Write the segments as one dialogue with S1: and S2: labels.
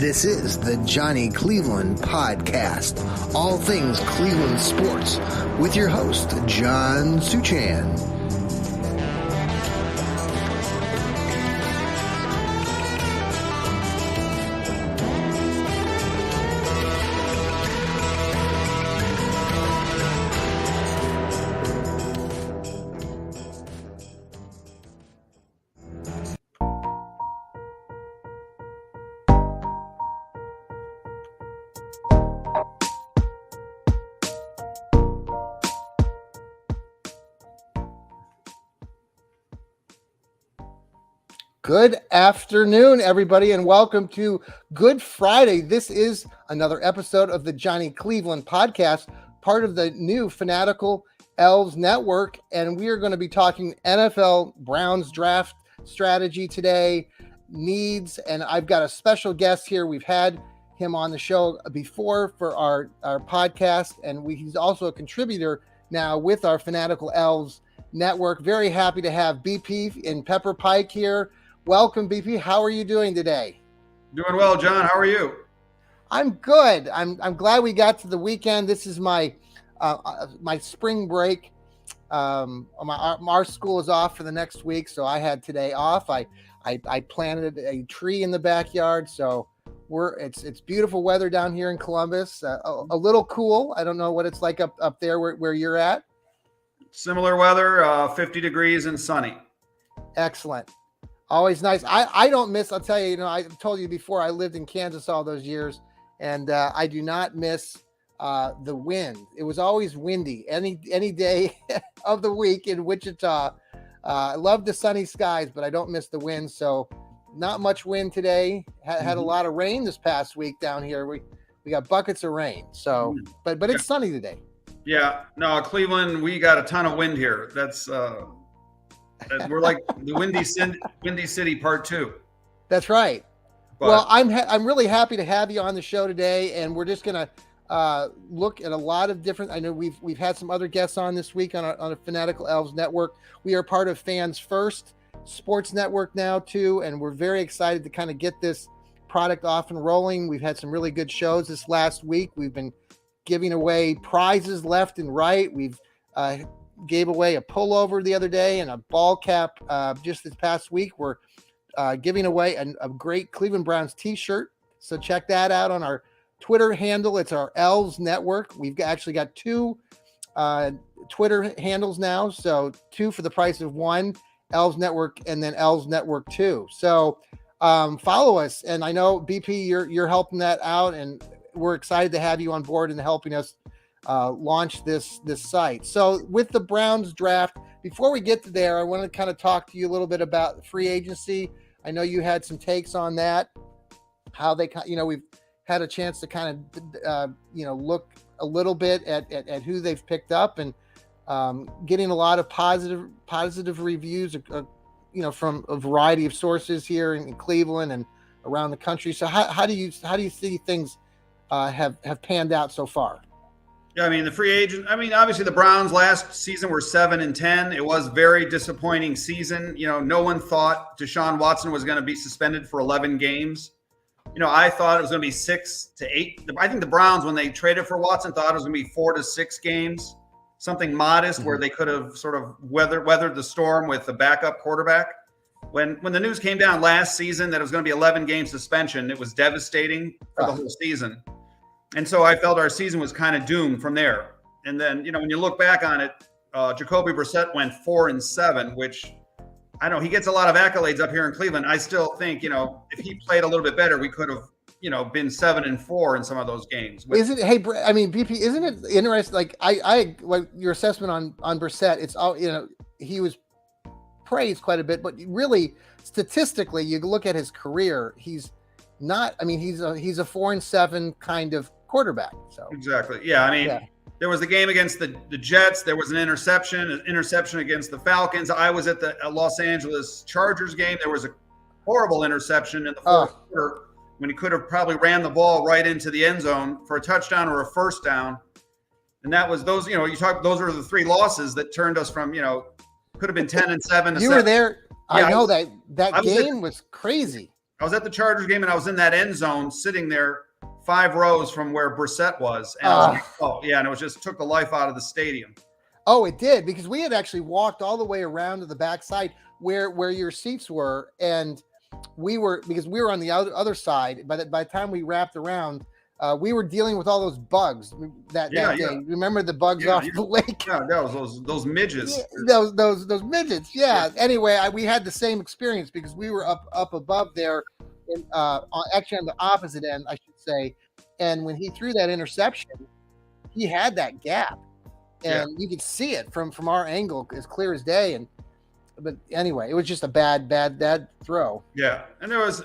S1: This is the Johnny Cleveland Podcast, all things Cleveland sports, with your host, John Suchan. Good afternoon, everybody, and welcome to Good Friday. This is another episode of the Johnny Cleveland Podcast, part of the new Fanatical Elves Network, and we are going to be talking NFL Browns draft strategy today, needs, and I've got a special guest here. We've had him on the show before for our podcast, and he's also a contributor now with our Fanatical Elves Network. Very happy to have BP and Pepper Pike here. Welcome, BP. How are you doing today?
S2: Doing well, John. How are you?
S1: I'm good. I'm glad we got to the weekend. This is my my spring break. Our school is off for the next week, so I had today off. I planted a tree in the backyard, so it's beautiful weather down here in Columbus. A little cool. I don't know what it's like up there where you're at.
S2: Similar weather, 50 degrees and sunny.
S1: Excellent. Always nice. I don't miss, I'll tell you, I told you before, I lived in Kansas all those years, and I do not miss the wind. It was always windy any day of the week in Wichita. I love the sunny skies, but I don't miss the wind. So not much wind today. Had a lot of rain this past week down here. We got buckets of rain. So, but it's sunny today. Yeah.
S2: No, Cleveland, we got a ton of wind here. That's we're like the Windy City Part 2.
S1: That's right. But, well, I'm really happy to have you on the show today, and we're just gonna look at a lot of different. I know we've had some other guests on this week on a Fanatical Elves Network. We are part of Fans First Sports Network now too, and we're very excited to kind of get this product off and rolling. We've had some really good shows this last week. We've been giving away prizes left and right. We've gave away a pullover the other day and a ball cap just this past week. We're giving away a great Cleveland Browns t-shirt. So check that out on our Twitter handle. It's our Elves Network. We've actually got two Twitter handles now. So 2 for the price of 1, Elves Network and then Elves Network 2. So follow us. And I know, BP, you're helping that out, and we're excited to have you on board and helping us launch this site. So with the Browns draft, before we get to there, I want to kind of talk to you a little bit about free agency. I know you had some takes on that, how they, we've had a chance to kind of, look a little bit at who they've picked up, and getting a lot of positive reviews, from a variety of sources here in Cleveland and around the country. So how do you see things have panned out so far?
S2: Yeah, the free agent. Obviously the Browns last season were 7-10. It was a very disappointing season. No one thought Deshaun Watson was going to be suspended for 11 games. I thought it was going to be 6 to 8. I think the Browns, when they traded for Watson, thought it was going to be 4 to 6 games, something modest where they could have sort of weathered the storm with the backup quarterback. When the news came down last season that it was going to be 11 game suspension, it was devastating for the whole season. And so I felt our season was kind of doomed from there. And then, when you look back on it, Jacoby Brissett went 4-7, which I know he gets a lot of accolades up here in Cleveland. I still think, if he played a little bit better, we could have, been 7-4 in some of those games.
S1: BP, isn't it interesting? Like I like your assessment on Brissett. It's all, he was praised quite a bit, but really statistically, you look at his career, he's not. He's a 4-7 kind of quarterback. So
S2: exactly, yeah. There was the game against the Jets. There was an interception against the Falcons. I was at the Los Angeles Chargers game. There was a horrible interception in the fourth quarter when he could have probably ran the ball right into the end zone for a touchdown or a first down. And that was those. Those are the 3 losses that turned us from could have been 10-7.
S1: You were there. Yeah, I know that game was crazy.
S2: I was at the Chargers game, and I was in that end zone sitting there 5 rows from where Brissett was. And I was like, oh, yeah, and it was just took the life out of the stadium.
S1: Oh, it did, because we had actually walked all the way around to the backside where your seats were, and we were on the other side. By the time we wrapped around, we were dealing with all those bugs that day. Remember the bugs off the lake?
S2: Yeah, those midges.
S1: Yeah, those midgets. Yeah. Anyway, we had the same experience because we were up above there, actually on the opposite end, I should say. And when he threw that interception, he had that gap, and you could see it from our angle as clear as day. But anyway, it was just a bad throw.
S2: Yeah, and there was.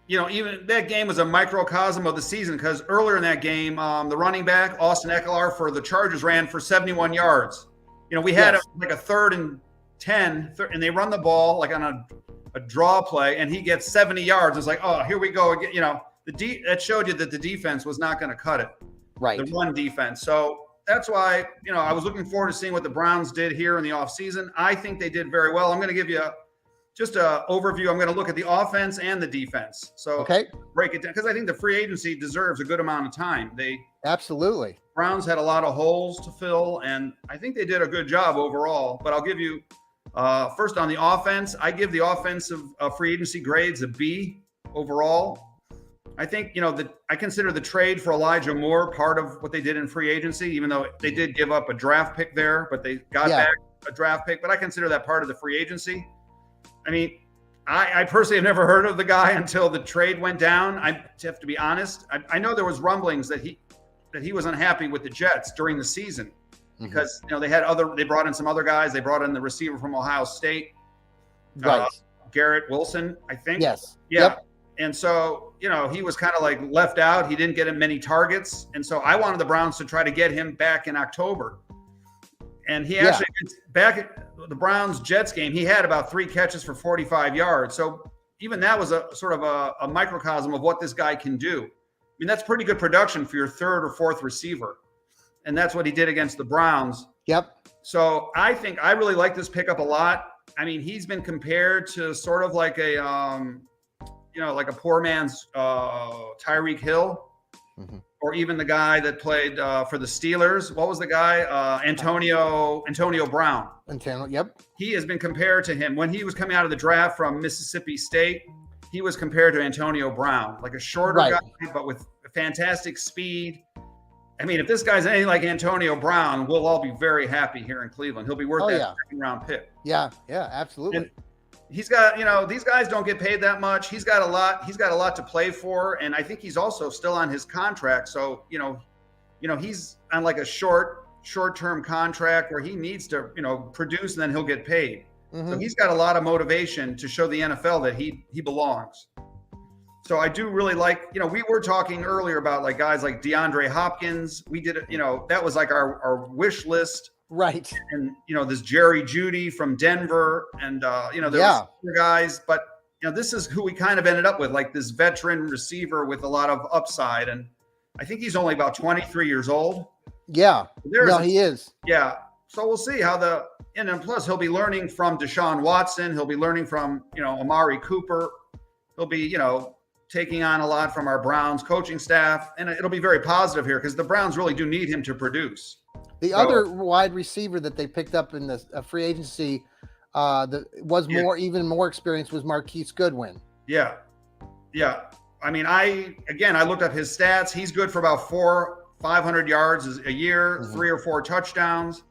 S2: Even that game was a microcosm of the season, because earlier in that game, the running back, Austin Eckler for the Chargers, ran for 71 yards. We had a 3rd and 10, and they run the ball like on a draw play, and he gets 70 yards. It's like, oh, here we go again. That showed you that the defense was not going to cut it.
S1: Right.
S2: The run defense. So that's why, I was looking forward to seeing what the Browns did here in the offseason. I think they did very well. I'm going to give you just an overview. I'm going to look at the offense and the defense. So break it down, because I think the free agency deserves a good amount of time.
S1: Absolutely.
S2: Browns had a lot of holes to fill, and I think they did a good job overall. But I'll give you first on the offense. I give the offensive free agency grades a B overall. I think, I consider the trade for Elijah Moore part of what they did in free agency, even though they did give up a draft pick there, but they got back a draft pick. But I consider that part of the free agency. I mean, I personally have never heard of the guy until the trade went down. I have to be honest. I know there was rumblings that he was unhappy with the Jets during the season because they brought in some other guys. They brought in the receiver from Ohio State, Garrett Wilson, I think.
S1: Yes.
S2: Yeah.
S1: Yep.
S2: And so, he was kind of like left out. He didn't get him many targets. And so I wanted the Browns to try to get him back in October. And he actually, back at the Browns-Jets game, he had about 3 catches for 45 yards. So even that was a sort of a microcosm of what this guy can do. I mean, that's pretty good production for your 3rd or 4th receiver. And that's what he did against the Browns.
S1: Yep.
S2: So I think I really like this pickup a lot. I mean, he's been compared to sort of like a, like a poor man's Tyreek Hill. Or even the guy that played for the Steelers. What was the guy? Antonio Brown.
S1: Yep.
S2: He has been compared to him. When he was coming out of the draft from Mississippi State, he was compared to Antonio Brown, like a shorter guy, but with fantastic speed. I mean, if this guy's anything like Antonio Brown, we'll all be very happy here in Cleveland. He'll be worth that 2nd-round pick.
S1: Yeah, absolutely.
S2: And he's got, these guys don't get paid that much. He's got a lot to play for, and I think he's also still on his contract. So, he's on like a short-term contract where he needs to, produce, and then he'll get paid. So he's got a lot of motivation to show the NFL that he belongs. So I do really like, we were talking earlier about like guys like DeAndre Hopkins. We did it, that was like our wish list.
S1: Right.
S2: And, this Jerry Jeudy from Denver, and, there were other guys, but, this is who we kind of ended up with, like this veteran receiver with a lot of upside. And I think he's only about 23 years old.
S1: Yeah. He is.
S2: Yeah. So we'll see how and then plus he'll be learning from Deshaun Watson. He'll be learning from, Amari Cooper. He'll be, taking on a lot from our Browns coaching staff. And it'll be very positive here because the Browns really do need him to produce.
S1: The other wide receiver that they picked up in the free agency that was even more experienced was Marquise Goodwin. Yeah.
S2: I mean, I looked up his stats. He's good for about 500 yards a year, 3 or 4 touchdowns.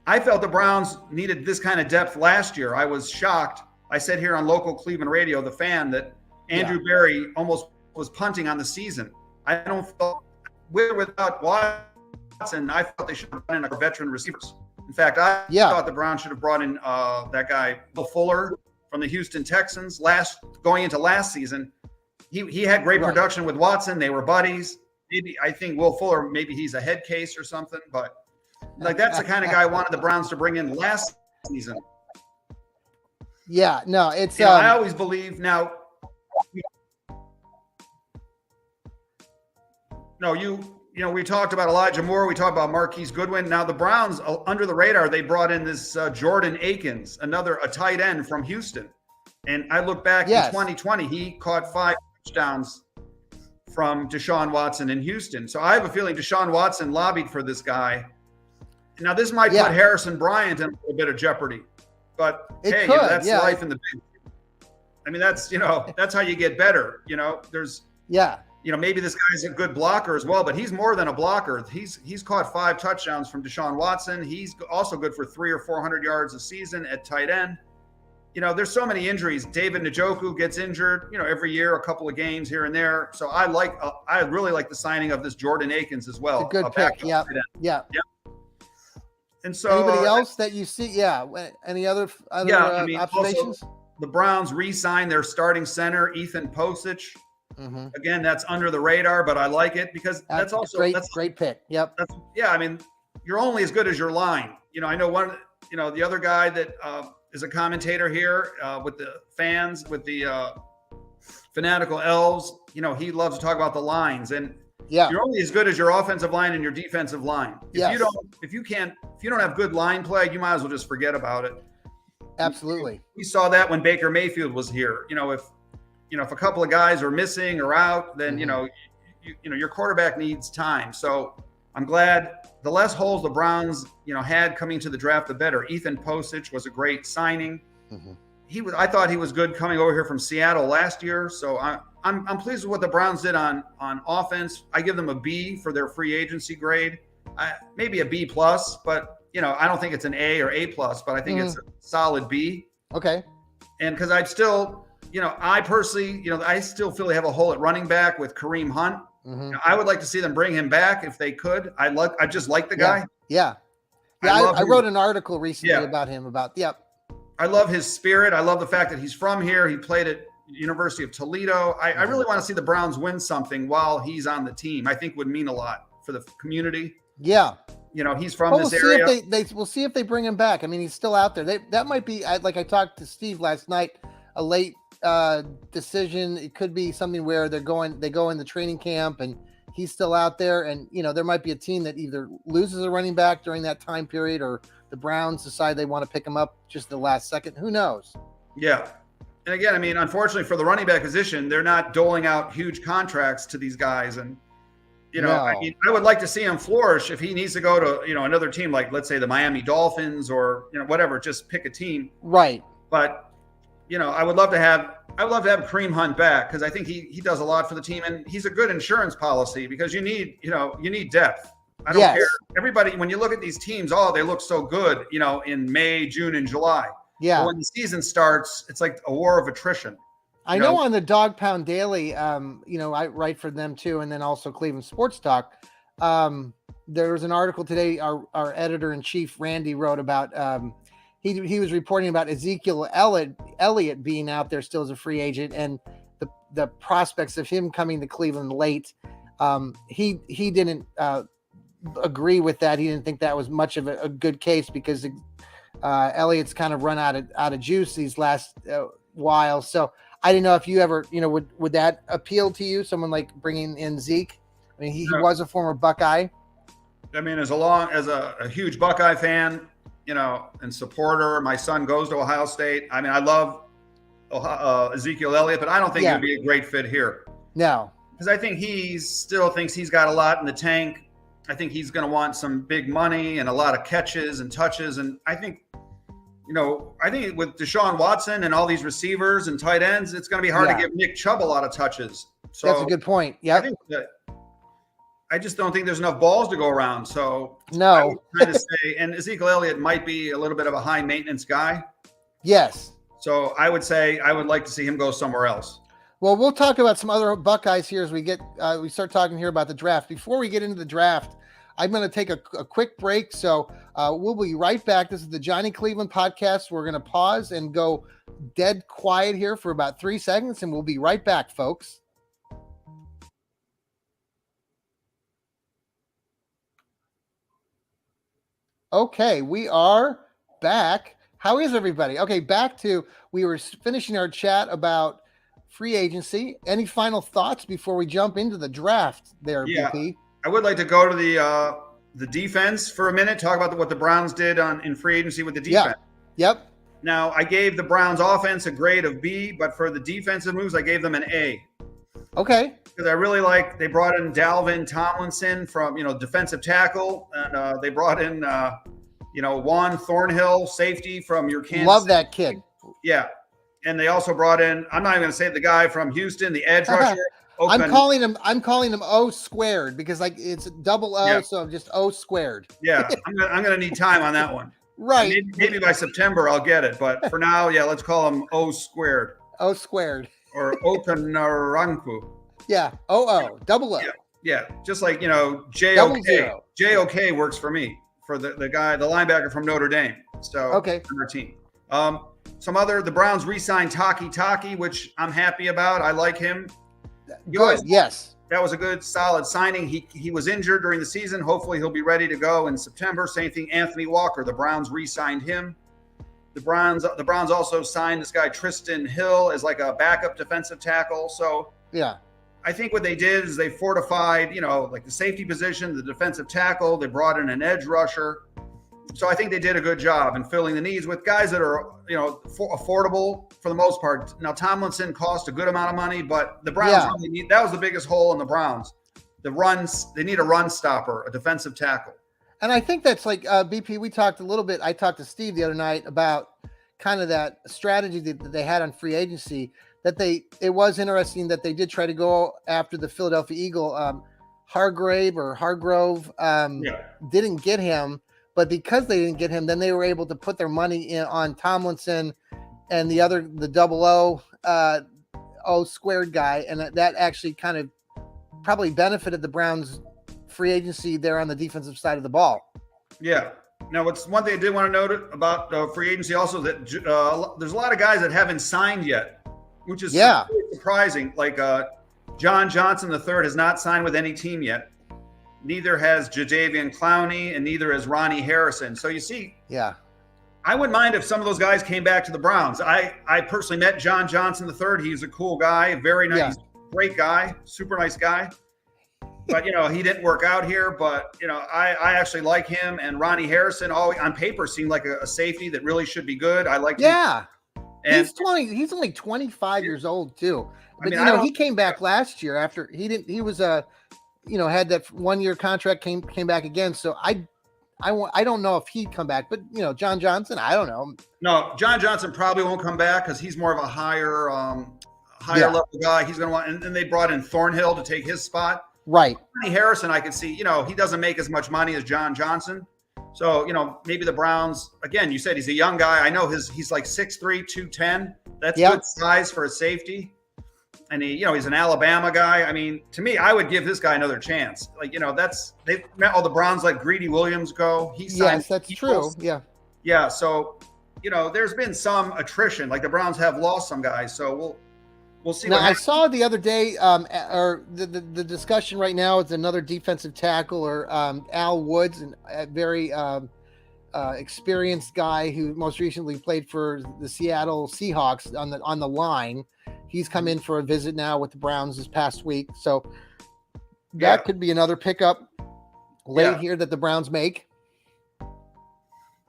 S2: I felt the Browns needed this kind of depth last year. I was shocked. I said here on local Cleveland radio, The Fan, that Andrew Berry almost was punting on the season. I don't feel without Watson, I thought they should have brought in our veteran receivers. In fact, I thought the Browns should have brought in that guy, Will Fuller from the Houston Texans. Going into last season, he had great production with Watson. They were buddies. I think Will Fuller, maybe he's a head case or something, but like that's the kind of guy I wanted the Browns to bring in last season.
S1: Yeah, no, it's.
S2: I always believe now. No, we talked about Elijah Moore. We talked about Marquise Goodwin. Now the Browns, under the radar, they brought in this Jordan Akins, a tight end from Houston. And I look back in 2020, he caught 5 touchdowns from Deshaun Watson in Houston. So I have a feeling Deshaun Watson lobbied for this guy. Now, this might put Harrison Bryant in a little bit of jeopardy, but that's life in the big. I mean, that's how you get better. Maybe this guy's a good blocker as well, but he's more than a blocker. He's caught 5 touchdowns from Deshaun Watson. He's also good for 300 or 400 yards a season at tight end. There's so many injuries. David Njoku gets injured, every year, a couple of games here and there. So I really like the signing of this Jordan Akins as well.
S1: It's a good pick. Yeah.
S2: And so
S1: anybody else that you see? Yeah. Any other observations?
S2: Also, the Browns re-signed their starting center, Ethan Posich. Mm-hmm. Again, that's under the radar, but I like it because that's also
S1: great pick. Yep.
S2: You're only as good as your line. I know the other guy that is a commentator here with the fans, with the Fanatical Elves. He loves to talk about the lines, and you're only as good as your offensive line and your defensive line. If you don't have good line play, you might as well just forget about it.
S1: Absolutely.
S2: We saw that when Baker Mayfield was here. If a couple of guys are missing or out, then your quarterback needs time. So I'm glad the less holes the Browns had coming to the draft, the better. Ethan Posich was a great signing. Mm-hmm. I thought he was good coming over here from Seattle last year. So I'm pleased with what the Browns did on offense. I give them a B for their free agency grade. Maybe a B plus, but I don't think it's an A or A plus, but I think it's a solid B.
S1: Okay.
S2: And because I still, I personally, I still feel they have a hole at running back with Kareem Hunt. Mm-hmm. I would like to see them bring him back if they could. I just like the guy.
S1: Yeah. I wrote an article recently about him. I
S2: love his spirit. I love the fact that he's from here. He played at University of Toledo. I really want to see the Browns win something while he's on the team. I think would mean a lot for the community.
S1: Yeah.
S2: He's from this area.
S1: We'll see if they bring him back. I mean, he's still out there. That might be, like I talked to Steve last night, a late decision. It could be something where they go in the training camp and he's still out there. And, there might be a team that either loses a running back during that time period or the Browns decide they want to pick him up just the last second. Who knows?
S2: Yeah. And again, I mean, unfortunately for the running back position, they're not doling out huge contracts to these guys. And, I would like to see him flourish if he needs to go to, another team, like let's say the Miami Dolphins or, whatever, just pick a team.
S1: Right.
S2: But, I would love to have Kareem Hunt back because I think he does a lot for the team and he's a good insurance policy because you need depth. I don't care. Everybody, when you look at these teams, they look so good, in May, June, and July.
S1: Yeah.
S2: But when the season starts, it's like a war of attrition.
S1: I know on the Dog Pound Daily, I write for them too, and then also Cleveland Sports Talk. There was an article today. Our editor in chief Randy wrote about. He was reporting about Ezekiel Elliott being out there still as a free agent, and the prospects of him coming to Cleveland late. He didn't agree with that. He didn't think that was much of a good case because Elliott's kind of run out of juice these last while. So. I didn't know if you ever, would that appeal to you? Someone like bringing in Zeke? I mean, he was a former Buckeye.
S2: I mean, as a huge Buckeye fan, and supporter, my son goes to Ohio State. I mean, I love Ezekiel Elliott, but I don't think he would be a great fit here.
S1: No.
S2: Because I think he still thinks he's got a lot in the tank. I think he's going to want some big money and a lot of catches and touches. And I think with Deshaun Watson and all these receivers and tight ends, it's going to be hard to give Nick Chubb a lot of touches. So
S1: that's a good point. Yeah.
S2: I just don't think there's enough balls to go around. So
S1: no,
S2: I would kind of say, and Ezekiel Elliott might be a little bit of a high maintenance guy.
S1: Yes.
S2: So I would say I would like to see him go somewhere else.
S1: Well, we'll talk about some other Buckeyes here as we start talking here about the draft. Before we get into the draft, I'm going to take a quick break. So we'll be right back. This is the Johnny Cleveland podcast. We're going to pause and go dead quiet here for about 3 seconds, and we'll be right back, folks. Okay, we are back. How is everybody? Okay, we were finishing our chat about free agency. Any final thoughts before we jump into the draft there, BP?
S2: I would like to go to the defense for a minute, talk about what the Browns did in free agency with the defense.
S1: Yep.
S2: Now, I gave the Browns offense a grade of B, but for the defensive moves, I gave them an A.
S1: Okay.
S2: Because I really like, they brought in Dalvin Tomlinson from, defensive tackle, and they brought in, Juan Thornhill, safety from your Kansas.
S1: Love that kid.
S2: Yeah. And they also brought in, I'm not even going to say the guy from Houston, the edge rusher.
S1: I'm calling him O squared because like it's double O,
S2: Yeah.
S1: so just O squared.
S2: Yeah. I'm going to need time on that one.
S1: Right.
S2: Maybe by September I'll get it. But for now, yeah, let's call him O squared.
S1: O squared.
S2: Or Okanaranku.
S1: Yeah. Double O.
S2: Yeah. Just like, JOK.
S1: Double zero.
S2: JOK works for me, for the guy, the linebacker from Notre Dame. So,
S1: okay.
S2: On our team. The Browns re-signed Taki, which I'm happy about. I like him.
S1: Good. Yes.
S2: That was a good, solid signing. He was injured during the season. Hopefully he'll be ready to go in September. Same thing, Anthony Walker. The Browns re-signed him. The Browns also signed this guy Tristan Hill as like a backup defensive tackle. So
S1: yeah,
S2: I think what they did is they fortified, like the safety position, the defensive tackle. They brought in an edge rusher. So I think they did a good job in filling the needs with guys that are, affordable for the most part. Now, Tomlinson cost a good amount of money, but the Browns really that was the biggest hole in the Browns. They need a run stopper, a defensive tackle.
S1: And I think that's like BP. We talked a little bit. I talked to Steve the other night about kind of that strategy that they had on free agency. It was interesting that they did try to go after the Philadelphia Eagle, Hargrove. Didn't get him, but because they didn't get him, then they were able to put their money in on Tomlinson and the double O squared guy, and that actually kind of probably benefited the Browns free agency there on the defensive side of the ball.
S2: Yeah. Now, what's one thing I did want to note about free agency also that there's a lot of guys that haven't signed yet, which is surprising. Like John Johnson III has not signed with any team yet. Neither has Jadeveon Clowney, and neither has Ronnie Harrison. So you see, I wouldn't mind if some of those guys came back to the Browns. I personally met John Johnson III. He's a cool guy, very nice, great guy, super nice guy. But, he didn't work out here. But, I actually like him. And Ronnie Harrison, on paper, seemed like a safety that really should be good. I like him. And
S1: he's only 25 years old, too. But, he came back last year after he was had that 1-year contract, came back again. So I don't know if he'd come back. But, John Johnson, I don't know.
S2: No, John Johnson probably won't come back because he's more of a higher level guy. He's going to want – and then they brought in Thornhill to take his spot.
S1: Right.
S2: Ronnie Harrison, I could see, he doesn't make as much money as John Johnson. So, maybe the Browns, again, you said he's a young guy. I know he's like 6'3", 210. That's good size for a safety. And he's an Alabama guy. To me, I would give this guy another chance. Like, they've met all the Browns let Greedy Williams go.
S1: That's true. Yeah.
S2: Yeah. So, there's been some attrition. Like the Browns have lost some guys. So we'll see.
S1: Now, I saw the other day, or the discussion right now is another defensive tackle, or Al Woods, a very experienced guy who most recently played for the Seattle Seahawks on the line. He's come in for a visit now with the Browns this past week, so that could be another pickup late here that the Browns make.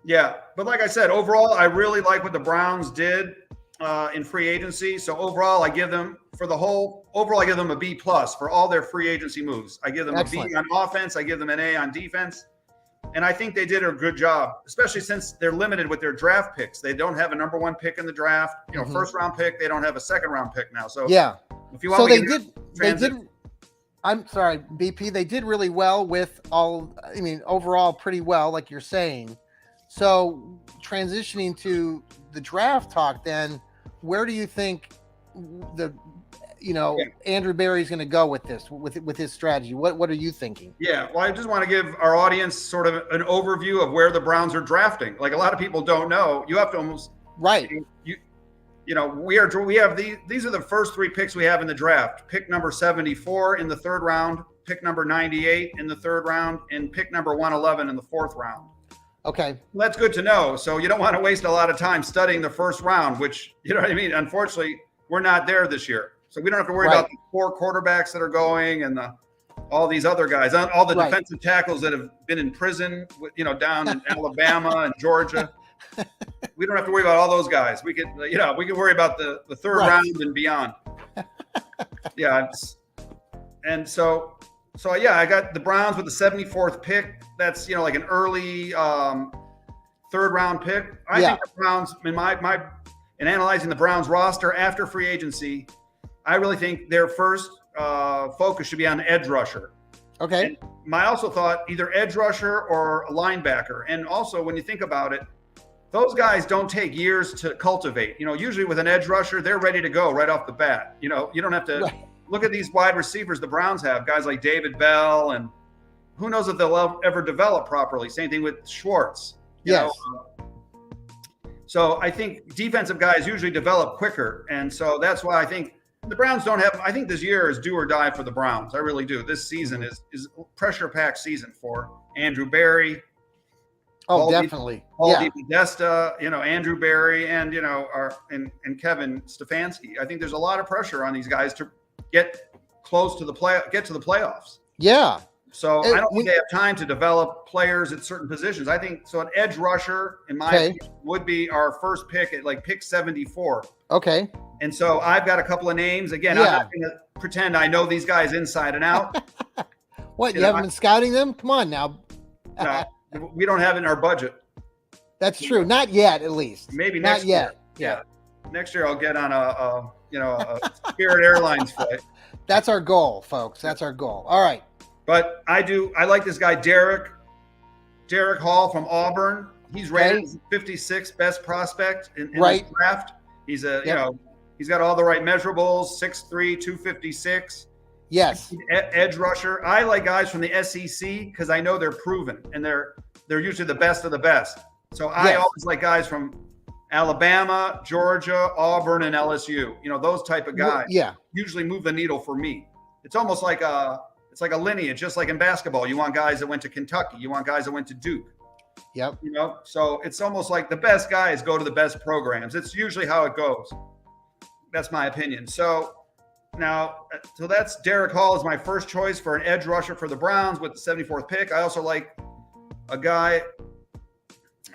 S2: Yeah, but like I said, overall, I really like what the Browns did in free agency. So overall, I give them a B+ for all their free agency moves. I give them a B on offense. I give them an A on defense. And I think they did a good job, especially since they're limited with their draft picks. They don't have a number 1 pick in the draft, first round pick. They don't have a second round pick now. So if you want,
S1: they did. I'm sorry, BP. They did really well with overall pretty well, like you're saying. So transitioning to the draft talk, then where do you think Andrew Berry's going to go with this, with his strategy? What are you thinking?
S2: Yeah, well, I just want to give our audience sort of an overview of where the Browns are drafting. Like a lot of people don't know. You have to almost we have these are the first 3 picks we have in the draft. Pick number 74 in the 3rd round, pick number 98 in the 3rd round, and pick number 111 in the 4th round.
S1: Okay.
S2: Well, that's good to know. So you don't want to waste a lot of time studying the first round, which, unfortunately, we're not there this year. So we don't have to worry about the 4 quarterbacks that are going and all these other guys, all the defensive tackles that have been in prison, down in Alabama and Georgia. we don't have to worry about all those guys. We can worry about the third round and beyond. Yeah. And so I got the Browns with the 74th pick. That's, like an early third round pick. I think the Browns, in analyzing the Browns roster after free agency, I really think their first focus should be on edge rusher.
S1: Okay.
S2: And I also thought either edge rusher or a linebacker. And also, when you think about it, those guys don't take years to cultivate. Usually with an edge rusher, they're ready to go right off the bat. You don't have to look at these wide receivers the Browns have, guys like David Bell, and who knows if they'll ever develop properly. Same thing with Schwartz. So I think defensive guys usually develop quicker. And so that's why I think the Browns I think this year is do or die for the Browns. I really do. This season is a pressure-packed season for Andrew Berry.
S1: Oh, definitely.
S2: Baldy Podesta, Andrew Berry, and and Kevin Stefanski. I think there's a lot of pressure on these guys to get to the playoffs.
S1: Yeah.
S2: So I don't think they have time to develop players at certain positions. I think so. An edge rusher, in my opinion, would be our first pick at pick 74.
S1: Okay.
S2: And so I've got a couple of names. Again, I'm not going to pretend I know these guys inside and out.
S1: What? You haven't been scouting them? Come on now.
S2: No, we don't have it in our budget.
S1: That's true. Not yet, at least.
S2: Maybe next year. Yeah. Next year I'll get on a Spirit Airlines flight.
S1: That's our goal, folks. That's our goal. All right.
S2: But I like this guy, Derek Hall from Auburn. He's rated as 56th best prospect in this draft. He's he's got all the right measurables, 6'3", 256.
S1: Yes.
S2: Edge rusher. I like guys from the SEC because I know they're proven and they're usually the best of the best. So I always like guys from Alabama, Georgia, Auburn, and LSU. Those type of guys. Yeah. Usually move the needle for me. It's almost like a lineage, just like in basketball. You want guys that went to Kentucky. You want guys that went to Duke.
S1: Yep.
S2: So it's almost like the best guys go to the best programs. It's usually how it goes. That's my opinion. So that's Derek Hall is my first choice for an edge rusher for the Browns with the 74th pick. I also like a guy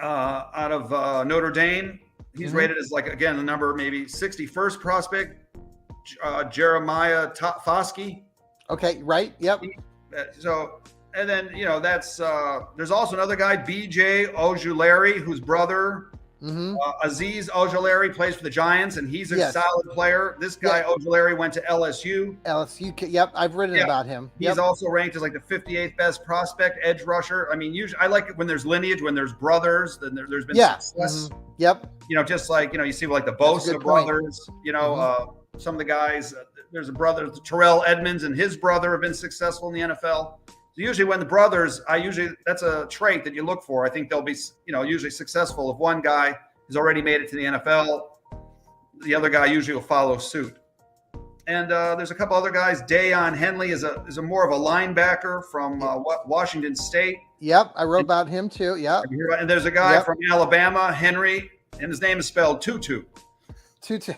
S2: out of Notre Dame. He's rated as the number maybe 61st prospect, Jeremiah Foskey.
S1: Okay, right. Yep.
S2: So, and then, that's, there's also another guy, BJ Ojulari, whose brother, Aziz Ojulari, plays for the Giants, and he's a solid player. This guy, Ojulari, went to LSU.
S1: Yep. I've written about him.
S2: He's also ranked as the 58th best prospect, edge rusher. I mean, usually I like it when there's lineage, when there's brothers, then there's been success.
S1: Yep.
S2: Just you see the Bosa brothers, some of the guys, there's a brother, Terrell Edmonds, and his brother have been successful in the NFL. So usually when the brothers, that's a trait that you look for. I think they'll be, usually successful. If one guy has already made it to the NFL, the other guy usually will follow suit. And there's a couple other guys. Dayon Henley is a more of a linebacker from Washington State.
S1: Yep, I wrote about him too. Yep.
S2: And there's a guy from Alabama, Henry, and his name is spelled Tutu.
S1: Tutu.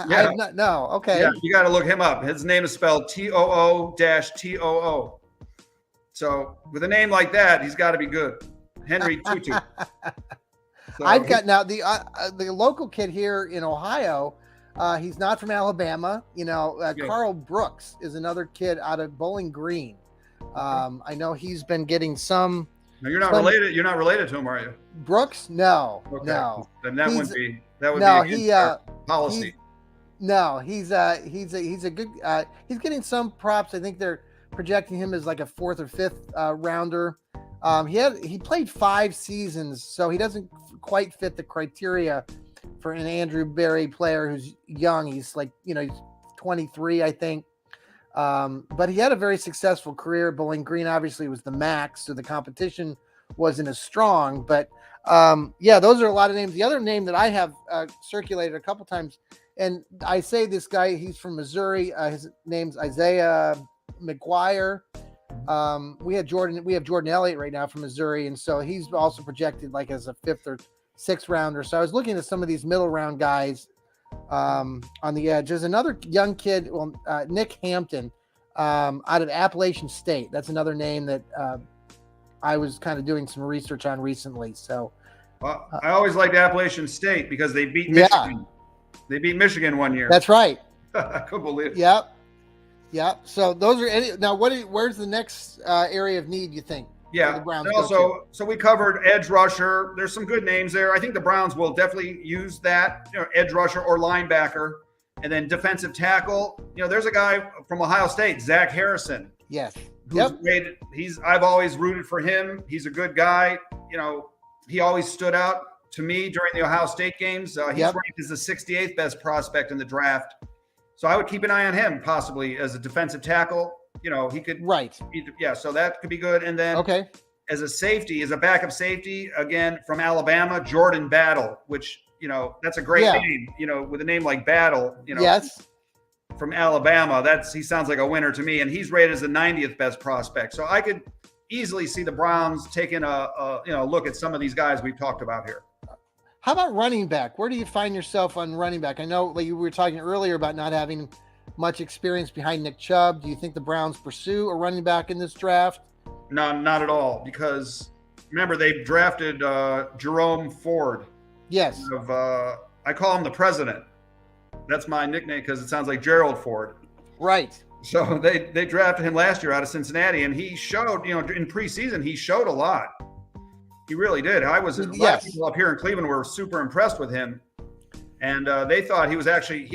S1: Yeah. No. Okay.
S2: Yeah, you got to look him up. His name is spelled Too-Too. So with a name like that, he's got to be good. Henry Tutu. So,
S1: I've got now the local kid here in Ohio. He's not from Alabama. Carl Brooks is another kid out of Bowling Green. I know he's been getting some.
S2: No, you're not related. You're not related to him, are you?
S1: Brooks? No.
S2: Okay.
S1: No.
S2: Then that would be policy.
S1: He's a good. He's getting some props. I think they're projecting him as a 4th or 5th rounder. He played 5 seasons, so he doesn't quite fit the criteria for an Andrew Berry player who's young. He's he's 23, I think. But he had a very successful career. Bowling Green obviously was the max, so the competition wasn't as strong. But those are a lot of names. The other name that I have circulated a couple times, and I say this guy, he's from Missouri. His name's Isaiah McGuire. We have Jordan Elliott right now from Missouri, and so he's also projected as a 5th or 6th rounder. So I was looking at some of these middle round guys on the edge. There's another young kid, Nick Hampton, out of Appalachian State. That's another name that I was kind of doing some research on recently. So
S2: I always liked Appalachian State because they beat Michigan. They beat Michigan one year.
S1: That's right.
S2: I couldn't believe it.
S1: Yep. So those are now. Where's the next area of need, you think?
S2: Yeah.
S1: The Browns
S2: and also, so we covered edge rusher. There's some good names there. I think the Browns will definitely use that, edge rusher or linebacker. And then defensive tackle, there's a guy from Ohio State, Zach Harrison.
S1: Yes.
S2: Great. I've always rooted for him. He's a good guy. He always stood out to me during the Ohio State games. He's ranked as the 68th best prospect in the draft. So I would keep an eye on him possibly as a defensive tackle. He could.
S1: Right.
S2: So that could be good. And then as a safety, as a backup safety, again, from Alabama, Jordan Battle, which, that's a great name, with a name like Battle,
S1: Yes.
S2: From Alabama. He sounds like a winner to me. And he's rated as the 90th best prospect. So I could easily see the Browns taking a look at some of these guys we've talked about here.
S1: How about running back? Where do you find yourself on running back? I know you were talking earlier about not having much experience behind Nick Chubb. Do you think the Browns pursue a running back in this draft?
S2: No, not at all. Because remember, they drafted Jerome Ford.
S1: Yes.
S2: I call him the president. That's my nickname because it sounds like Gerald Ford.
S1: Right.
S2: So they drafted him last year out of Cincinnati, and he showed, in preseason, he showed a lot. He really did. A lot of people up here in Cleveland were super impressed with him, and they thought he was actually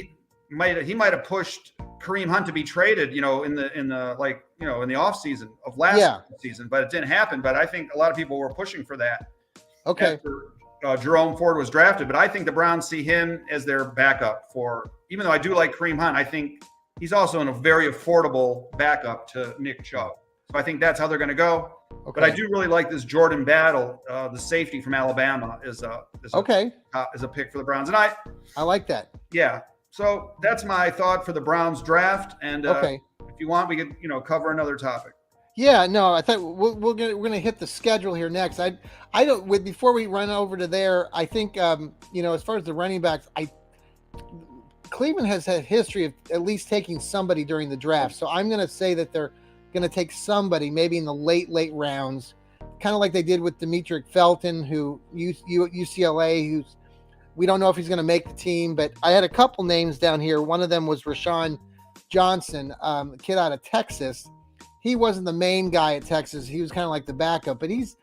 S2: he might have pushed Kareem Hunt to be traded, in the off season of last season, but it didn't happen. But I think a lot of people were pushing for that.
S1: Okay.
S2: After, Jerome Ford was drafted, but I think the Browns see him as their backup even though I do like Kareem Hunt, I think he's also a very affordable backup to Nick Chubb. So I think that's how they're going to go. Okay. But I do really like this Jordan Battle, the safety from Alabama, is a pick for the Browns, and I
S1: like that.
S2: Yeah. So that's my thought for the Browns draft. And if you want, we could cover another topic.
S1: Yeah, no, I thought we're gonna hit the schedule here next. I don't before we run over to there. I think as far as the running backs, Cleveland has had history of at least taking somebody during the draft. So I'm gonna say that they're gonna take somebody maybe in the late rounds, kind of like they did with Demetric Felton, who UCLA, who's we don't know if he's gonna make the team, but I had a couple names down here. One of them was Rashawn Johnson, a kid out of Texas. He wasn't the main guy at Texas. He was kind of like the backup, but he's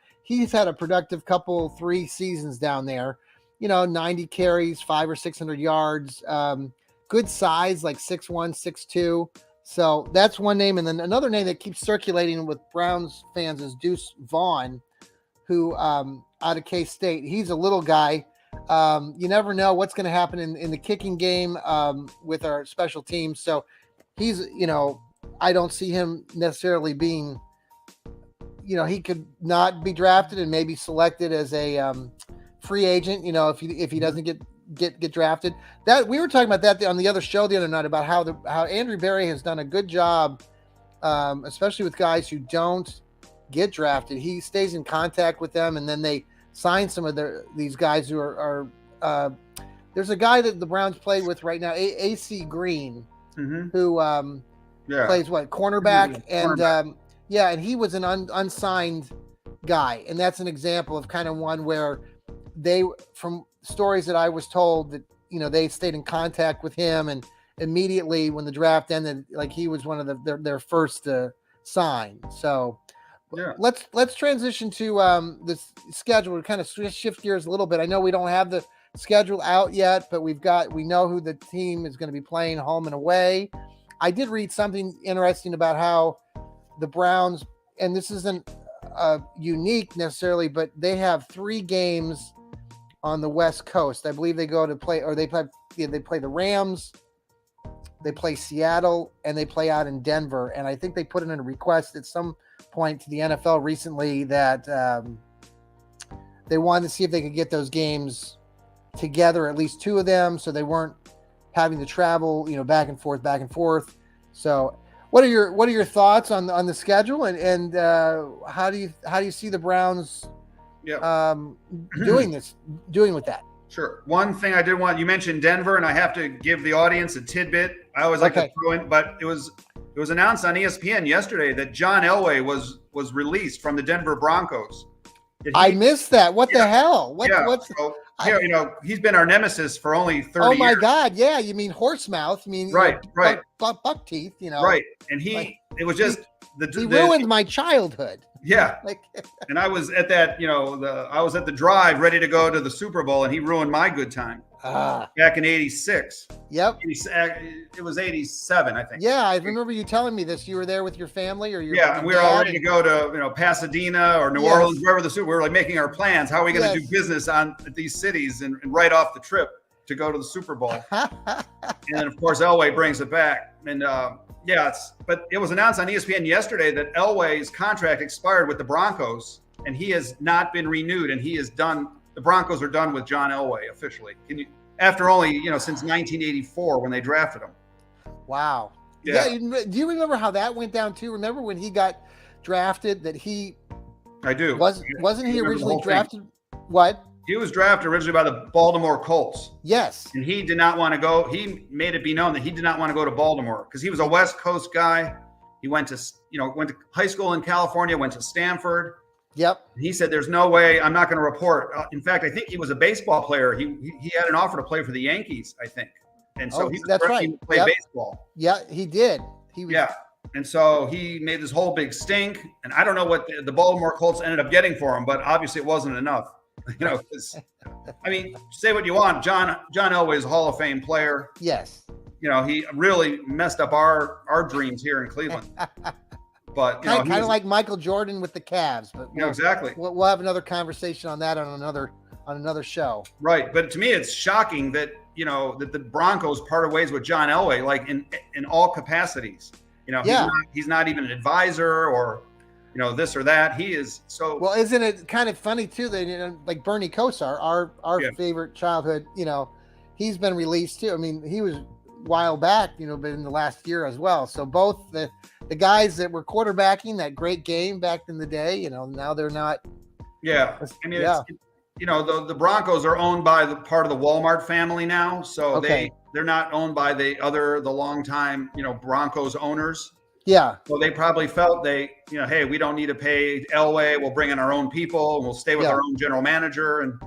S1: had a productive 3 seasons down there. 90 carries, 500 or 600 yards, good size, like 6'1", 6'2". So that's one name. And then another name that keeps circulating with Browns fans is Deuce Vaughn, who out of K-State. He's a little guy. You never know what's going to happen in the kicking game with our special teams. So he's, I don't see him necessarily being, he could not be drafted and maybe selected as a free agent, if he doesn't get drafted. That we were talking about that on the other show the other night about how Andrew Berry has done a good job, especially with guys who don't get drafted. He stays in contact with them, and then they sign some of these guys who are there's a guy that the Browns play with right now, AC Green, who plays cornerback, and and he was an unsigned guy, and that's an example of kind of one where they, from stories that I was told, that they stayed in contact with him, and immediately when the draft ended, like he was one of their first to sign. So let's transition to this schedule. We kind of shift gears a little bit. I know we don't have the schedule out yet, but we know who the team is going to be playing home and away. I did read something interesting about how the Browns, and this isn't unique necessarily, but they have 3 games on the West Coast. I believe they go to play, or they play the Rams, they play Seattle, and they play out in Denver. And I think they put in a request at some point to the NFL recently that they wanted to see if they could get those games together, at least 2 of them, so they weren't having to travel, back and forth. So what are your thoughts on the schedule, and how do you see the Browns doing with that?
S2: Sure. One thing I did want, you mentioned Denver, and I have to give the audience a tidbit. I always like to throw in, but it was announced on ESPN yesterday that John Elway was released from the Denver Broncos.
S1: I missed that. What the hell? What's
S2: so, he's been our nemesis for only 30 years.
S1: Oh my God. Yeah. You mean horse mouth. I mean,
S2: right.
S1: Buck teeth,
S2: Right. And it was just
S1: he ruined my childhood.
S2: Yeah. And I was at that, I was at the drive ready to go to the Super Bowl, and he ruined my good time. Back in 86.
S1: Yep.
S2: It was 87, I think.
S1: Yeah, I remember you telling me this. You were there with your family or your
S2: and we were all ready to go to Pasadena or New Orleans, wherever the Super. We were like making our plans. How are we going to do business at these cities and write off the trip to go to the Super Bowl? And then of course Elway brings it back. And but it was announced on ESPN yesterday that Elway's contract expired with the Broncos, and he has not been renewed, and he is done. The Broncos are done with John Elway officially. After only, since 1984 when they drafted him.
S1: Wow.
S2: Yeah.
S1: Do you remember how that went down too? Remember when he got drafted that
S2: I do.
S1: Wasn't he originally drafted? What?
S2: He was drafted originally by the Baltimore Colts.
S1: Yes.
S2: And he did not want to go. He made it be known that he did not want to go to Baltimore because he was a West Coast guy. He went to high school in California, went to Stanford.
S1: Yep.
S2: He said, "There's no way I'm not going to report." In fact, I think he was a baseball player. He had an offer to play for the Yankees, I think, and so
S1: that's right.
S2: He played baseball.
S1: Yeah, he did.
S2: And so he made this whole big stink, and I don't know what the Baltimore Colts ended up getting for him, but obviously it wasn't enough. Because say what you want, John Elway is a Hall of Fame player.
S1: Yes.
S2: He really messed up our dreams here in Cleveland. But
S1: kind of like Michael Jordan with the Cavs, but
S2: exactly.
S1: We'll have another conversation on that on another show.
S2: Right, but to me, it's shocking that that the Broncos parted ways with John Elway, like in all capacities. He's not even an advisor or this or that. He is so.
S1: Well, isn't it kind of funny too that like Bernie Kosar, our favorite childhood, he's been released too. I mean, he was a while back, but in the last year as well. So both the guys that were quarterbacking that great game back in the day, now they're not.
S2: Yeah. I mean, the Broncos are owned by the part of the Walmart family now. So they're not owned by the longtime, Broncos owners.
S1: Yeah.
S2: So they probably felt hey, we don't need to pay Elway. We'll bring in our own people and we'll stay with our own general manager. And,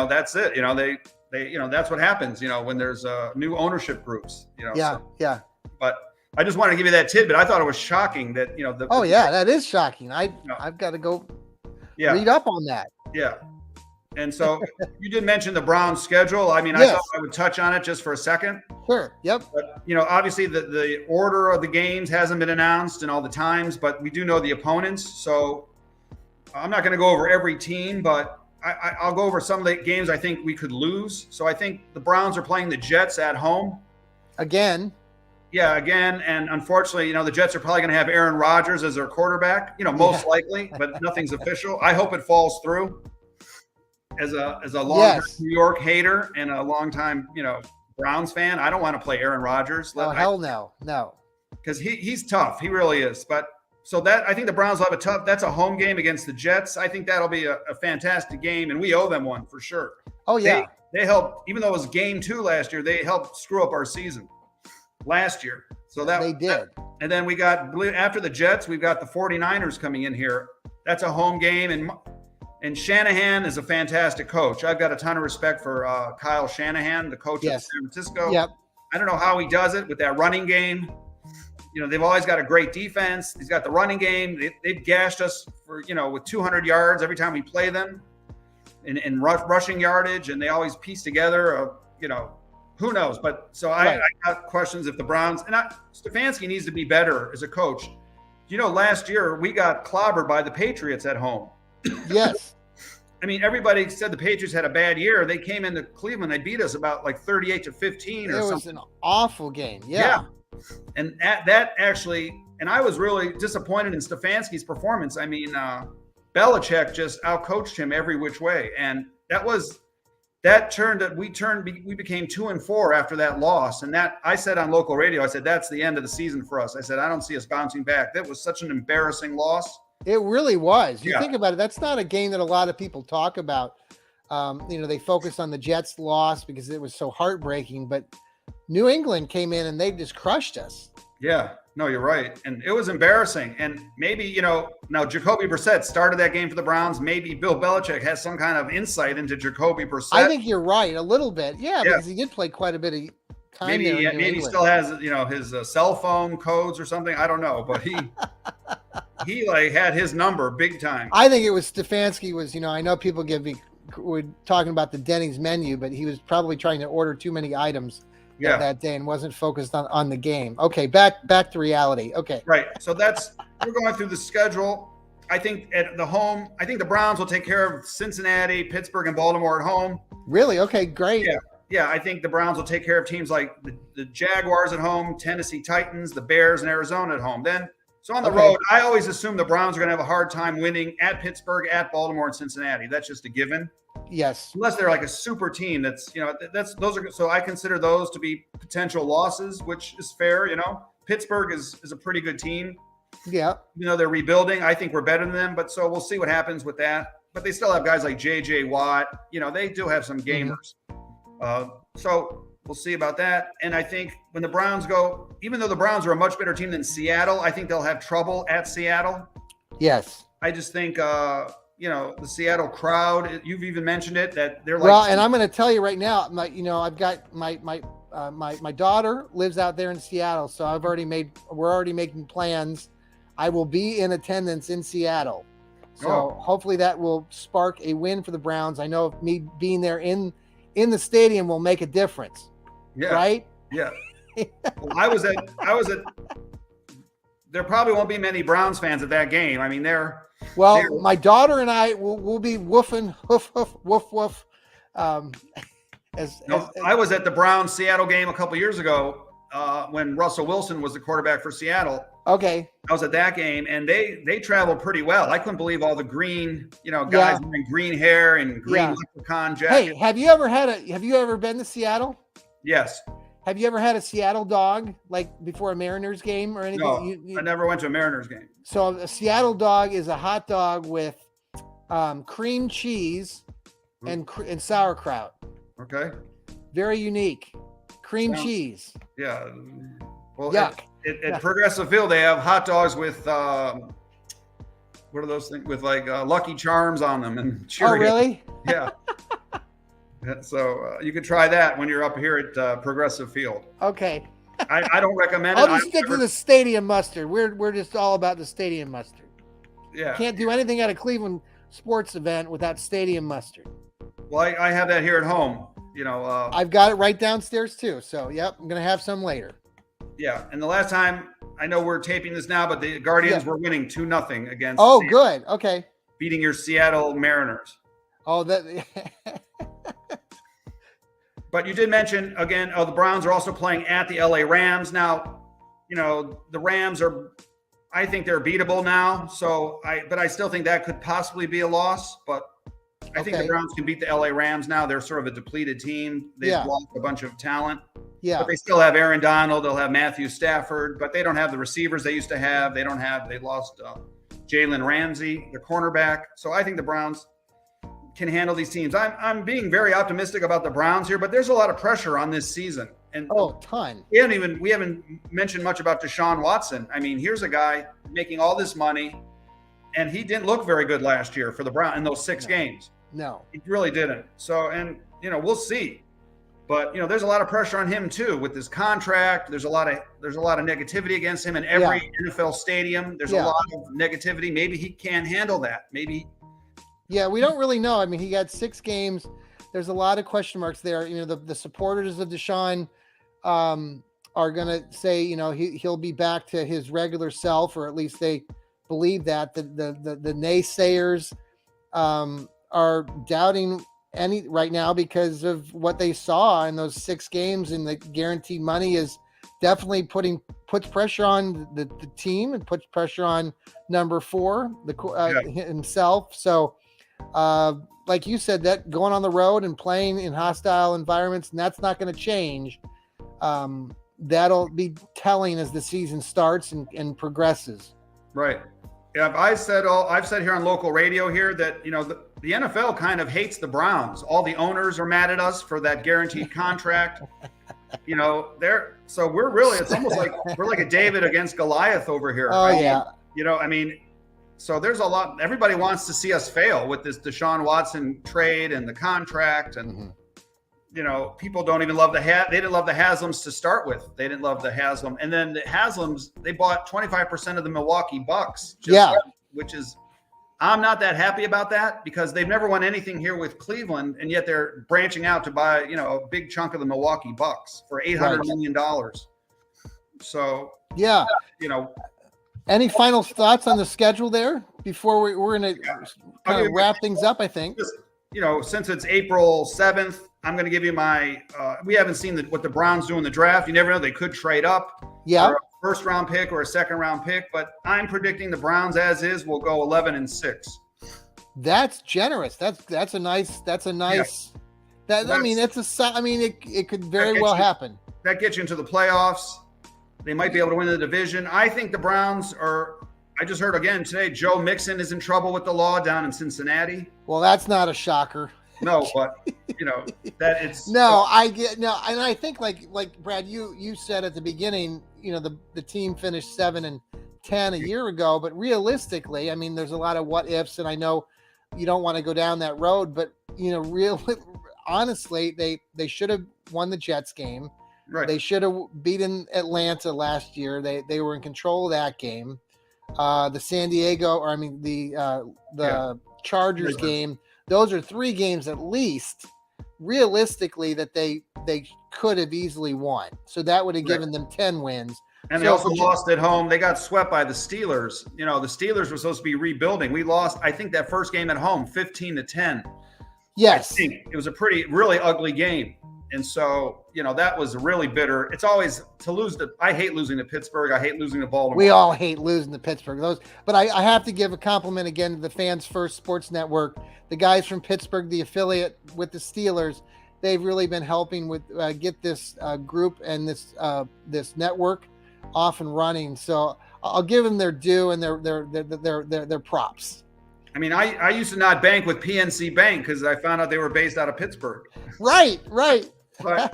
S2: that's it. They that's what happens, when there's new ownership groups,
S1: Yeah.
S2: But I just want to give you that tidbit. I thought it was shocking that,
S1: that is shocking. I've got to go read up on that.
S2: Yeah. And so you did mention the Browns schedule. I mean, I thought I would touch on it just for a second.
S1: Sure. Yep.
S2: But, obviously the order of the games hasn't been announced and all the times, but we do know the opponents. So I'm not going to go over every team, but I'll go over some of the games I think we could lose. So I think the Browns are playing the Jets at home.
S1: Again.
S2: Yeah, again. And unfortunately, the Jets are probably going to have Aaron Rodgers as their quarterback, most likely, but nothing's official. I hope it falls through. As a long New York hater and a longtime, Browns fan, I don't want to play Aaron Rodgers.
S1: Hell no.
S2: Because he's tough. He really is. But so I think the Browns will have that's a home game against the Jets. I think that'll be a fantastic game, and we owe them one for sure.
S1: Oh, yeah.
S2: They helped, even though it was game 2 last year, they helped screw up our season last year. So they did. And then after the Jets, we've got the 49ers coming in here. That's a home game, and Shanahan is a fantastic coach. I've got a ton of respect for Kyle Shanahan, the coach of San Francisco.
S1: Yep.
S2: I don't know how he does it with that running game. They've always got a great defense. He's got the running game. They've gashed us for, with 200 yards every time we play them in rushing yardage, and they always piece together, who knows? But so I got questions if the Browns, and Stefanski needs to be better as a coach. Last year we got clobbered by the Patriots at home.
S1: Yes.
S2: I mean, everybody said the Patriots had a bad year. They came into Cleveland. They beat us about like 38-15 or something. It was
S1: an awful game. Yeah.
S2: And that actually, and I was really disappointed in Stefanski's performance. I mean, Belichick just outcoached him every which way. And we became 2-4 after that loss. And that I said on local radio, I said, that's the end of the season for us. I said, I don't see us bouncing back. That was such an embarrassing loss.
S1: It really was. You think about it, that's not a game that a lot of people talk about. They focus on the Jets loss because it was so heartbreaking, but New England came in and they just crushed us.
S2: Yeah, no, you're right. And it was embarrassing. And maybe, now Jacoby Brissett started that game for the Browns. Maybe Bill Belichick has some kind of insight into Jacoby Brissett.
S1: I think you're right a little bit. Yeah,
S2: Yeah.
S1: because he did play quite a bit of time there in New
S2: Maybe he
S1: England.
S2: still has, his cell phone codes or something. I don't know, but he like had his number big time.
S1: I think it was Stefanski was, I know people were talking about the Denny's menu, but he was probably trying to order too many items that day and wasn't focused on the game. Okay, back to reality. Okay.
S2: Right. So we're going through the schedule. I think the Browns will take care of Cincinnati, Pittsburgh, and Baltimore at home.
S1: Really? Okay, great.
S2: Yeah. I think the Browns will take care of teams like the Jaguars at home, Tennessee Titans, the Bears, and Arizona at home. So on the road, I always assume the Browns are going to have a hard time winning at Pittsburgh, at Baltimore, and Cincinnati. That's just a given.
S1: Yes.
S2: Unless they're like a super team. So I consider those to be potential losses, which is fair. Pittsburgh is a pretty good team.
S1: Yeah.
S2: They're rebuilding. I think we're better than them, but so we'll see what happens with that. But they still have guys like J.J. Watt. They do have some gamers. So we'll see about that. And I think when the Browns go, even though the Browns are a much better team than Seattle, I think they'll have trouble at Seattle.
S1: Yes.
S2: I just think, the Seattle crowd, you've even mentioned it, that they're like.
S1: Well, and I'm going to tell you right now, I've got my daughter lives out there in Seattle. So we're already making plans. I will be in attendance in Seattle. So hopefully that will spark a win for the Browns. I know me being there in the stadium will make a difference.
S2: Yeah.
S1: Right?
S2: Yeah. Well, I was at there probably won't be many Browns fans at that game. I mean, my daughter and I will be woofing, hoof, hoof, woof, woof. I was at the Browns Seattle game a couple years ago when Russell Wilson was the quarterback for Seattle.
S1: Okay.
S2: I was at that game, and they traveled pretty well. I couldn't believe all the green, guys wearing green hair and green leprechaun jackets.
S1: Hey, have you ever been to Seattle?
S2: Yes.
S1: Have you ever had a Seattle dog, like before a Mariners game or anything?
S2: No, I never went to a Mariners game.
S1: So a Seattle dog is a hot dog with cream cheese and sauerkraut.
S2: Okay.
S1: Very unique. Cream cheese.
S2: Yeah. Well,
S1: yuck.
S2: At Progressive Field, they have hot dogs with what are those things with like Lucky Charms on them and Cheerios.
S1: Oh, really?
S2: Yeah. So you could try that when you're up here at Progressive Field.
S1: Okay.
S2: I don't recommend it.
S1: I'll just stick to the stadium mustard. We're just all about the stadium mustard.
S2: Yeah.
S1: Can't do anything at a Cleveland sports event without stadium mustard.
S2: Well, I have that here at home.
S1: I've got it right downstairs too. So, yep, I'm going to have some later.
S2: Yeah. And the last time, I know we're taping this now, but the Guardians were winning 2-0 against.
S1: Oh, good. Okay.
S2: Beating your Seattle Mariners.
S1: Oh, that.
S2: But you did mention again, the Browns are also playing at the LA Rams. Now, the Rams I think they're beatable now. But I still think that could possibly be a loss. But I think the Browns can beat the LA Rams now. They're sort of a depleted team. They've lost a bunch of talent.
S1: Yeah.
S2: But they still have Aaron Donald. They'll have Matthew Stafford, but they don't have the receivers they used to have. They lost Jalen Ramsey, the cornerback. So I think the Browns can handle these teams. I'm being very optimistic about the Browns here, but there's a lot of pressure on this season. And
S1: ton.
S2: We haven't mentioned much about Deshaun Watson. I mean, here's a guy making all this money, and he didn't look very good last year for the Browns in those 6 games.
S1: No,
S2: he really didn't. So, and we'll see. But there's a lot of pressure on him too with this contract. There's a lot of negativity against him in every NFL stadium. There's a lot of negativity. Maybe he can't handle that. Maybe.
S1: Yeah, we don't really know. I mean, he got 6 games. There's a lot of question marks there. The supporters of Deshaun are going to say, he'll be back to his regular self, or at least they believe that. The naysayers are doubting right now because of what they saw in those 6 games, and the guaranteed money is definitely puts pressure on the team and puts pressure on number 4, himself. So, like you said, that going on the road and playing in hostile environments, and that's not going to change. That'll be telling as the season starts and progresses.
S2: Right. Yeah, I've said here on local radio here that the NFL kind of hates the Browns. All the owners are mad at us for that guaranteed contract. you know, we're really, it's almost like we're like a David against Goliath over here.
S1: Oh, yeah.
S2: You know, I mean, so there's a lot, everybody wants to see us fail with this Deshaun Watson trade and the contract. And, you know, people don't even love they didn't love the Haslams to start with. They didn't love the Haslam. And then the Haslams, they bought 25% of the Milwaukee Bucks. Which is, I'm not that happy about that because they've never won anything here with Cleveland, and yet they're branching out to buy, you know, a big chunk of the Milwaukee Bucks for $800 million. So,
S1: yeah,
S2: you know.
S1: Any final thoughts on the schedule there before we're going to kind of wrap things up, I think?
S2: Just, you know, since it's April 7th, I'm going to give you my we haven't seen what the Browns do in the draft. You never know. They could trade up.
S1: Yeah.
S2: For a first round pick or a second round pick, but I'm predicting the Browns as is will go 11-6.
S1: That's generous. That's a nice I mean, it could very well happen.
S2: That gets you into the playoffs. They might be able to win the division. I think the Browns are. I just heard again today, Joe Mixon is in trouble with the law down in Cincinnati.
S1: Well, that's not a shocker.
S2: No, but you know that it's
S1: I get no, and I think like Brad, you said at the beginning, you know, the team finished 7-10 a year ago, but realistically, I mean, there's a lot of what ifs, and I know you don't want to go down that road, but you know, honestly, they should have won the Jets game.
S2: Right.
S1: They should have beaten Atlanta last year. They were in control of that game. The San Diego, or I mean the Chargers game. Those are 3 games at least, realistically, that they could have easily won. So that would have given them 10 wins.
S2: And they also lost at home. They got swept by the Steelers. You know, the Steelers were supposed to be rebuilding. We lost, I think, that first game at home, 15-10.
S1: Yes.
S2: I think it was a really ugly game. And so, you know, that was really bitter. It's always to lose I hate losing to Pittsburgh. I hate losing to Baltimore.
S1: We all hate losing to Pittsburgh. But I have to give a compliment again to the Fans First Sports Network. The guys from Pittsburgh, the affiliate with the Steelers, they've really been helping with get this group and this network off and running. So I'll give them their due and their props.
S2: I mean, I used to not bank with PNC Bank because I found out they were based out of Pittsburgh.
S1: Right.
S2: But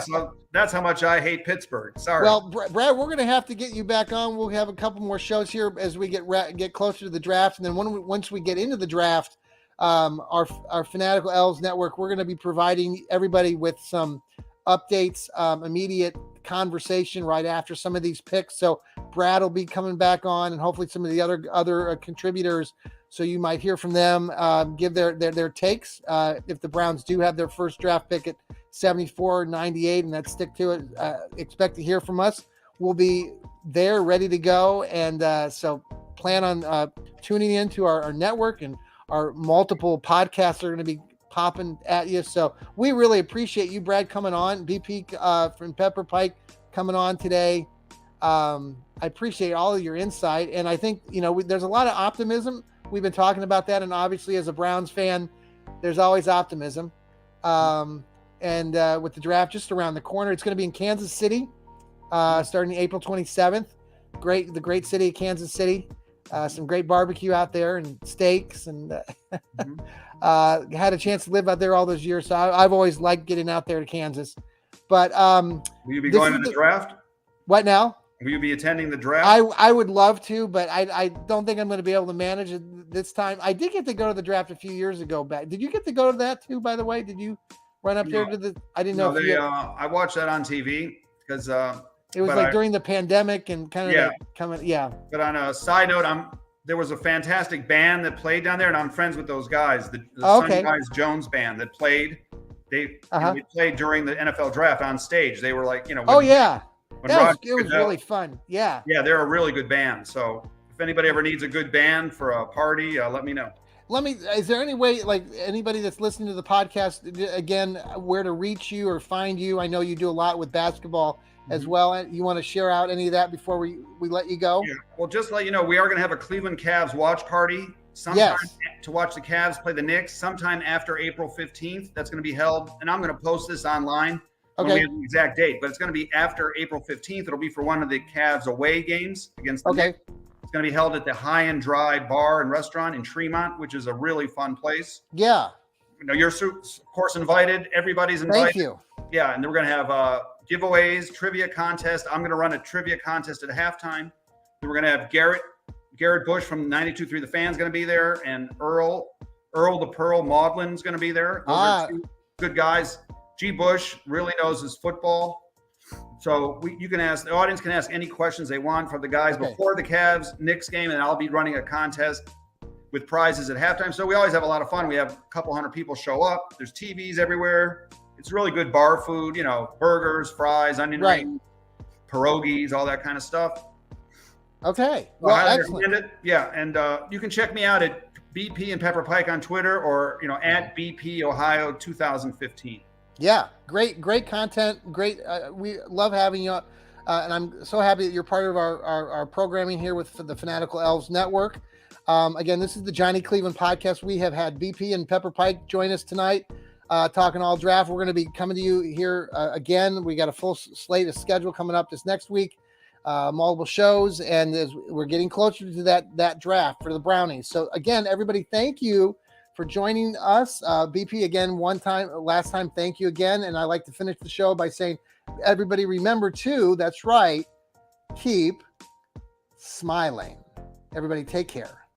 S2: so that's how much I hate Pittsburgh. Sorry.
S1: Well, Brad, we're going to have to get you back on. We'll have a couple more shows here as we get closer to the draft, and then once we get into the draft, our Fanatical Elves Network, we're going to be providing everybody with some updates, immediate conversation right after some of these picks. So Brad will be coming back on, and hopefully some of the other contributors. So you might hear from them, give their takes. If the Browns do have their first draft pick at 74 or 98, and that stick to it, expect to hear from us. We'll be there ready to go. And so plan on tuning into our network, and our multiple podcasts are going to be popping at you. So we really appreciate you, Brad, coming on. BP from Pepper Pike coming on today. I appreciate all of your insight. And I think, you know, there's a lot of optimism. We've been talking about that. And obviously, as a Browns fan, there's always optimism. And with the draft just around the corner, it's going to be in Kansas City, starting April 27th. The great city of Kansas City. Some great barbecue out there and steaks, and had a chance to live out there all those years. So I've always liked getting out there to Kansas. But
S2: will you be going to the draft?
S1: What now?
S2: Will you be attending the draft?
S1: I would love to, but I don't think I'm going to be able to manage it this time. I did get to go to the draft a few years ago back. Did you get to go to that too, by the way? Did you run up there to the? I didn't know.
S2: I watched that on TV because
S1: it was like during the pandemic and kind of coming. Yeah.
S2: But on a side note, there was a fantastic band that played down there, and I'm friends with those guys. The Sunny Guys Jones band that played. They played during the NFL draft on stage. They were like, you know. It was really fun. Yeah. Yeah, they're a really good band. So if anybody ever needs a good band for a party, let me know.
S1: Is there any way, like anybody that's listening to the podcast, again, where to reach you or find you? I know you do a lot with basketball as well. You want to share out any of that before we let you go?
S2: Yeah. Well, just to let you know, we are going to have a Cleveland Cavs watch party sometime to watch the Cavs play the Knicks sometime after April 15th. That's going to be held, and I'm going to post this online.
S1: Okay.
S2: We have the exact date, but it's going to be after April 15th. It'll be for one of the Cavs away games against the Knicks. It's going to be held at the High and Dry Bar and Restaurant in Tremont, which is a really fun place.
S1: Yeah.
S2: You know, you're of course invited. Everybody's invited.
S1: Thank you.
S2: Yeah, and then we're going to have giveaways, trivia contest. I'm going to run a trivia contest at halftime. Then we're going to have Garrett Bush from 92.3 The Fan's going to be there, and Earl the Pearl Maudlin's going to be there. Those are two good guys. G. Bush really knows his football. So the audience can ask any questions they want from the guys before the Cavs-Knicks game, and I'll be running a contest with prizes at halftime. So we always have a lot of fun. We have a couple hundred people show up. There's TVs everywhere. It's really good bar food, burgers, fries, onion rings, pierogies, all that kind of stuff.
S1: Okay.
S2: Well, I recommend it. Yeah, and you can check me out at BP and Pepper Pike on Twitter, or at BP Ohio 2015.
S1: Yeah, great content. Great. We love having you, and I'm so happy that you're part of our programming here with the Fanatical Elves Network. Again, this is the Johnny Cleveland podcast. We have had BP and Pepper Pike join us tonight, talking all draft. We're going to be coming to you here again. We got a full slate of schedule coming up this next week, multiple shows, and as we're getting closer to that draft for the Brownies. So again, everybody, thank you for joining us. BP, again, last time, thank you again. And I like to finish the show by saying, everybody remember too, that's right, keep smiling. Everybody take care.